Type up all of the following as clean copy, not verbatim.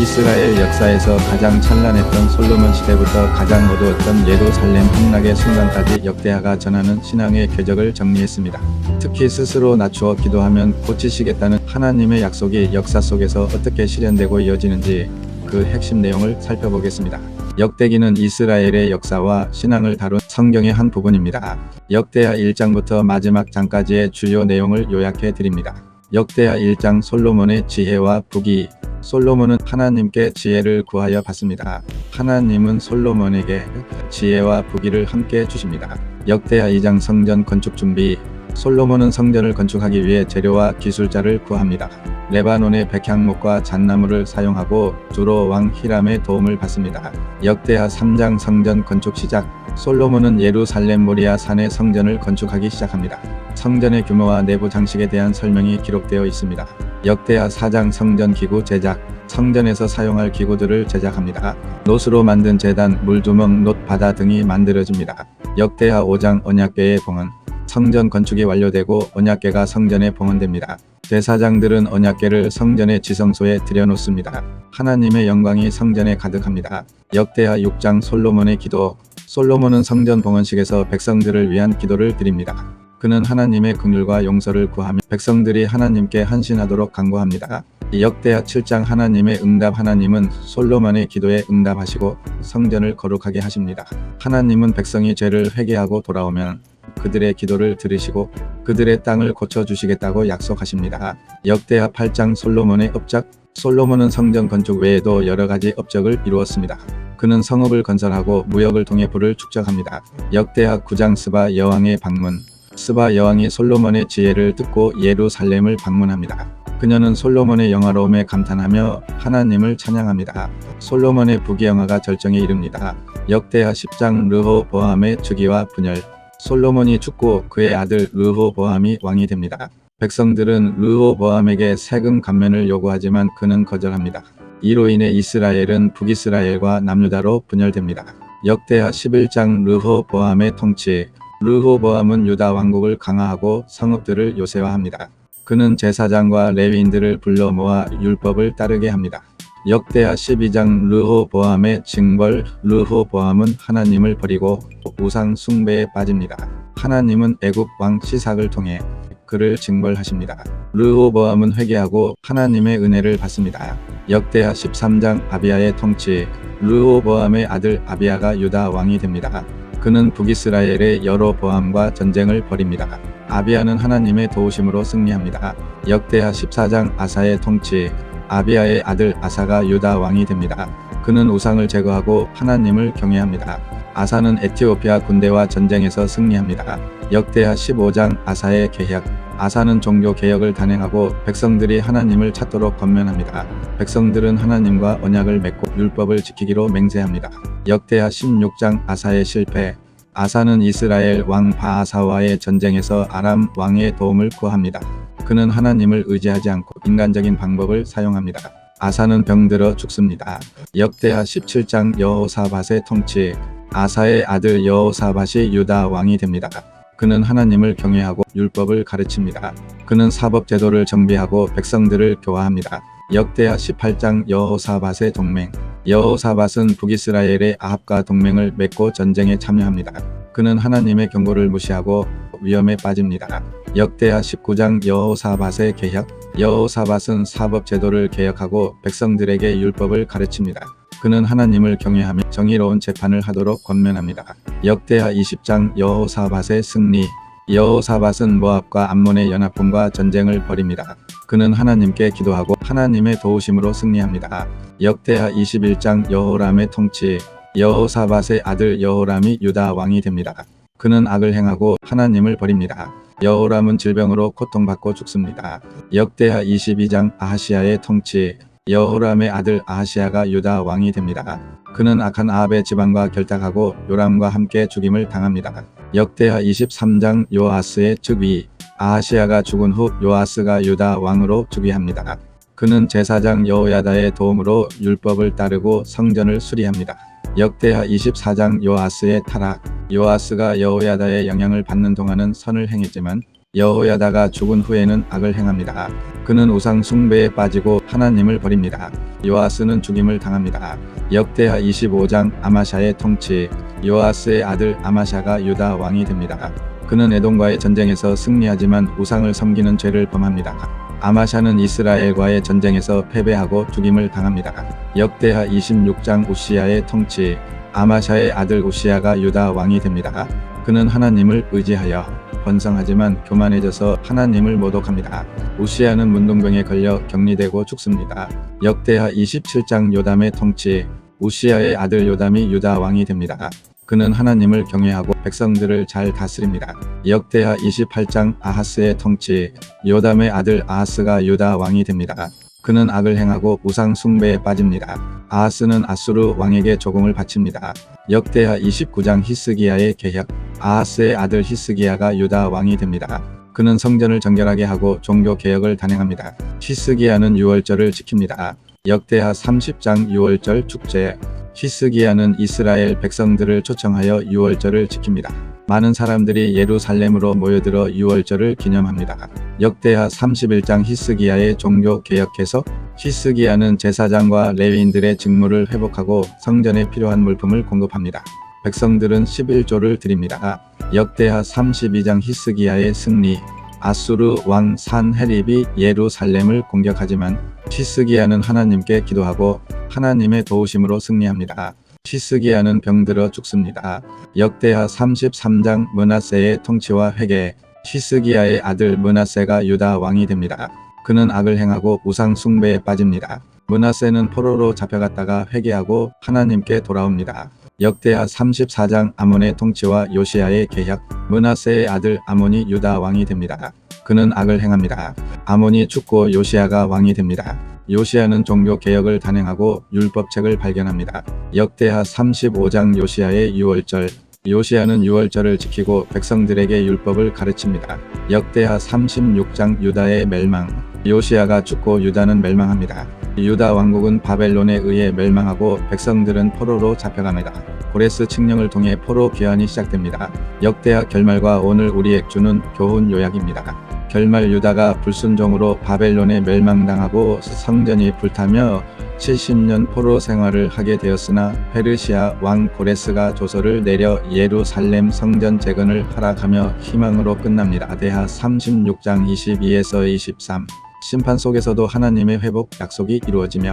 이스라엘 역사에서 가장 찬란했던 솔로몬 시대부터 가장 어두웠던 예루살렘 함락의 순간까지 역대하가 전하는 신앙의 궤적을 정리했습니다. 특히 스스로 낮추어 기도하면 고치시겠다는 하나님의 약속이 역사 속에서 어떻게 실현되고 이어지는지 그 핵심 내용을 살펴보겠습니다. 역대기는 이스라엘의 역사와 신앙을 다룬 성경의 한 부분입니다. 역대하 1장부터 마지막 장까지의 주요 내용을 요약해 드립니다. 역대하 1장 솔로몬의 지혜와 부귀. 솔로몬은 하나님께 지혜를 구하여 받습니다. 하나님은 솔로몬에게 지혜와 부귀를 함께 주십니다. 역대하 2장 성전 건축 준비. 솔로몬은 성전을 건축하기 위해 재료와 기술자를 구합니다. 레바논의 백향목과 잣나무를 사용하고 주로 왕 히람의 도움을 받습니다. 역대하 3장 성전 건축 시작. 솔로몬은 예루살렘 모리아 산에 성전을 건축하기 시작합니다. 성전의 규모와 내부 장식에 대한 설명이 기록되어 있습니다. 역대하 4장 성전 기구 제작. 성전에서 사용할 기구들을 제작합니다. 놋으로 만든 제단, 물두멍, 놋 바다 등이 만들어집니다. 역대하 5장 언약궤의 봉헌. 성전 건축이 완료되고 언약궤가 성전에 봉헌됩니다. 제사장들은 언약궤를 성전의 지성소에 들여놓습니다. 하나님의 영광이 성전에 가득합니다. 역대하 6장 솔로몬의 기도. 솔로몬은 성전 봉헌식에서 백성들을 위한 기도를 드립니다. 그는 하나님의 긍휼과 용서를 구하며 백성들이 하나님께 헌신하도록 간구합니다. 역대하 7장 하나님의 응답. 하나님은 솔로몬의 기도에 응답하시고 성전을 거룩하게 하십니다. 하나님은 백성이 죄를 회개하고 돌아오면 그들의 기도를 들으시고 그들의 땅을 고쳐주시겠다고 약속하십니다. 역대하 8장 솔로몬의 업적. 솔로몬은 성전 건축 외에도 여러가지 업적을 이루었습니다. 그는 성읍을 건설하고 무역을 통해 부를 축적합니다. 역대하 9장 스바 여왕의 방문. 스바 여왕이 솔로몬의 지혜를 듣고 예루살렘을 방문합니다. 그녀는 솔로몬의 영화로움에 감탄하며 하나님을 찬양합니다. 솔로몬의 부귀영화가 절정에 이릅니다. 역대하 10장 르호보암의 즉위와 분열. 솔로몬이 죽고 그의 아들 르호보암이 왕이 됩니다. 백성들은 르호보암에게 세금 감면을 요구하지만 그는 거절합니다. 이로 인해 이스라엘은 북이스라엘과 남유다로 분열됩니다. 역대하 11장 르호보암의 통치. 르호보암은 유다 왕국을 강화하고 성읍들을 요새화합니다. 그는 제사장과 레위인들을 불러 모아 율법을 따르게 합니다. 역대하 12장 르호보암의 징벌. 르호보암은 하나님을 버리고 우상 숭배에 빠집니다. 하나님은 애굽 왕 시삭을 통해 그를 징벌하십니다. 르호보암은 회개하고 하나님의 은혜를 받습니다. 역대하 13장 아비야의 통치. 르호보암의 아들 아비야가 유다 왕이 됩니다. 그는 북이스라엘의 여로보암과 전쟁을 벌입니다. 아비야는 하나님의 도우심으로 승리합니다. 역대하 14장 아사의 통치. 아비야의 아들 아사가 유다 왕이 됩니다. 그는 우상을 제거하고 하나님을 경외합니다. 아사는 에티오피아 군대와 전쟁에서 승리합니다. 역대하 15장 아사의 개혁. 아사는 종교 개혁을 단행하고 백성들이 하나님을 찾도록 권면합니다. 백성들은 하나님과 언약을 맺고 율법을 지키기로 맹세합니다. 역대하 16장 아사의 실패. 아사는 이스라엘 왕 바아사와의 전쟁에서 아람 왕의 도움을 구합니다. 그는 하나님을 의지하지 않고 인간적인 방법을 사용합니다. 아사는 병들어 죽습니다. 역대하 17장 여호사밧의 통치. 아사의 아들 여호사밧이 유다 왕이 됩니다. 그는 하나님을 경외하고 율법을 가르칩니다. 그는 사법 제도를 정비하고 백성들을 교화합니다. 역대하 18장 여호사밧의 동맹. 여호사밧은 북이스라엘의 아합과 동맹을 맺고 전쟁에 참여합니다. 그는 하나님의 경고를 무시하고 위험에 빠집니다. 역대하 19장 여호사밧의 개혁. 여호사밧은 사법 제도를 개혁하고 백성들에게 율법을 가르칩니다. 그는 하나님을 경외하며 정의로운 재판을 하도록 권면합니다. 역대하 20장 여호사밧의 승리. 여호사밧은 모압과 암몬의 연합군과 전쟁을 벌입니다. 그는 하나님께 기도하고 하나님의 도우심으로 승리합니다. 역대하 21장 여호람의 통치. 여호사밧의 아들 여호람이 유다 왕이 됩니다. 그는 악을 행하고 하나님을 버립니다. 여호람은 질병으로 고통받고 죽습니다. 역대하 22장 아하시야의 통치. 여호람의 아들 아하시야가 유다 왕이 됩니다. 그는 악한 아합의 집안과 결탁하고 요람과 함께 죽임을 당합니다. 역대하 23장 요아스의 즉위. 아하시야가 죽은 후 요아스가 유다 왕으로 즉위합니다. 그는 제사장 여호야다의 도움으로 율법을 따르고 성전을 수리합니다. 역대하 24장 요아스의 타락. 요아스가 여호야다의 영향을 받는 동안은 선을 행했지만 여호야다가 죽은 후에는 악을 행합니다. 그는 우상 숭배에 빠지고 하나님을 버립니다. 요아스는 죽임을 당합니다. 역대하 25장 아마샤의 통치. 요아스의 아들 아마샤가 유다 왕이 됩니다. 그는 에돔과의 전쟁에서 승리하지만 우상을 섬기는 죄를 범합니다. 아마샤는 이스라엘과의 전쟁에서 패배하고 죽임을 당합니다. 역대하 26장 우시야의 통치. 아마샤의 아들 우시야가 유다 왕이 됩니다. 그는 하나님을 의지하여 번성하지만 교만해져서 하나님을 모독합니다. 우시야는 문둥병에 걸려 격리되고 죽습니다. 역대하 27장 요담의 통치. 우시야의 아들 요담이 유다 왕이 됩니다. 그는 하나님을 경외하고 백성들을 잘 다스립니다. 역대하 28장 아하스의 통치. 요담의 아들 아하스가 유다 왕이 됩니다. 그는 악을 행하고 우상 숭배에 빠집니다. 아하스는 아수르 왕에게 조공을 바칩니다. 역대하 29장 히스기야의 개혁. 아하스의 아들 히스기야가 유다 왕이 됩니다. 그는 성전을 정결하게 하고 종교 개혁을 단행합니다. 히스기야는 유월절을 지킵니다. 역대하 30장 유월절 축제. 히스기야는 이스라엘 백성들을 초청하여 유월절을 지킵니다. 많은 사람들이 예루살렘으로 모여들어 유월절을 기념합니다. 역대하 31장 히스기야의 종교 개혁해서. 히스기야는 제사장과 레위인들의 직무를 회복하고 성전에 필요한 물품을 공급합니다. 백성들은 11조를 드립니다. 역대하 32장 히스기야의 승리. 아수르 왕 산헤립이 예루살렘을 공격하지만 히스기야는 하나님께 기도하고 하나님의 도우심으로 승리합니다. 히스기야는 병들어 죽습니다. 역대하 33장 므낫세의 통치와 회개. 히스기야의 아들 므낫세가 유다 왕이 됩니다. 그는 악을 행하고 우상 숭배에 빠집니다. 므낫세는 포로로 잡혀갔다가 회개하고 하나님께 돌아옵니다. 역대하 34장 아몬의 통치와 요시야의 개혁. 므낫세의 아들 아몬이 유다 왕이 됩니다. 그는 악을 행합니다. 아몬이 죽고 요시야가 왕이 됩니다. 요시야는 종교 개혁을 단행하고 율법책을 발견합니다. 역대하 35장 요시야의 유월절. 요시야는 유월절을 지키고 백성들에게 율법을 가르칩니다. 역대하 36장 유다의 멸망. 요시야가 죽고 유다는 멸망합니다. 유다 왕국은 바벨론에 의해 멸망하고 백성들은 포로로 잡혀갑니다. 고레스 칙령을 통해 포로 귀환이 시작됩니다. 역대하 결말과 오늘 우리에게 주는 교훈 요약입니다. 결말. 유다가 불순종으로 바벨론에 멸망당하고 성전이 불타며 70년 포로 생활을 하게 되었으나 페르시아 왕 고레스가 조서를 내려 예루살렘 성전 재건을 허락하며 희망으로 끝납니다. 대하 36장 22에서 23. 심판 속에서도 하나님의 회복 약속이 이루어지며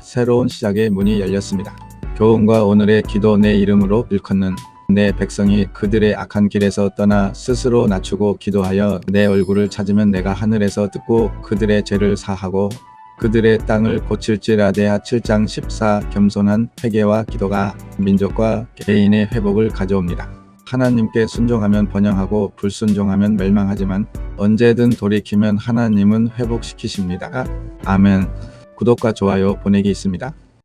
새로운 시작의 문이 열렸습니다. 교훈과 오늘의 기도. 내 이름으로 일컫는 내 백성이 그들의 악한 길에서 떠나 스스로 낮추고 기도하여 내 얼굴을 찾으면 내가 하늘에서 듣고 그들의 죄를 사하고 그들의 땅을 고칠지라. 대하 7장 14. 겸손한 회개와 기도가 민족과 개인의 회복을 가져옵니다. 하나님께 순종하면 번영하고 불순종하면 멸망하지만 언제든 돌이키면 하나님은 회복시키십니다. 아멘. 구독과 좋아요 보내기 있습니다.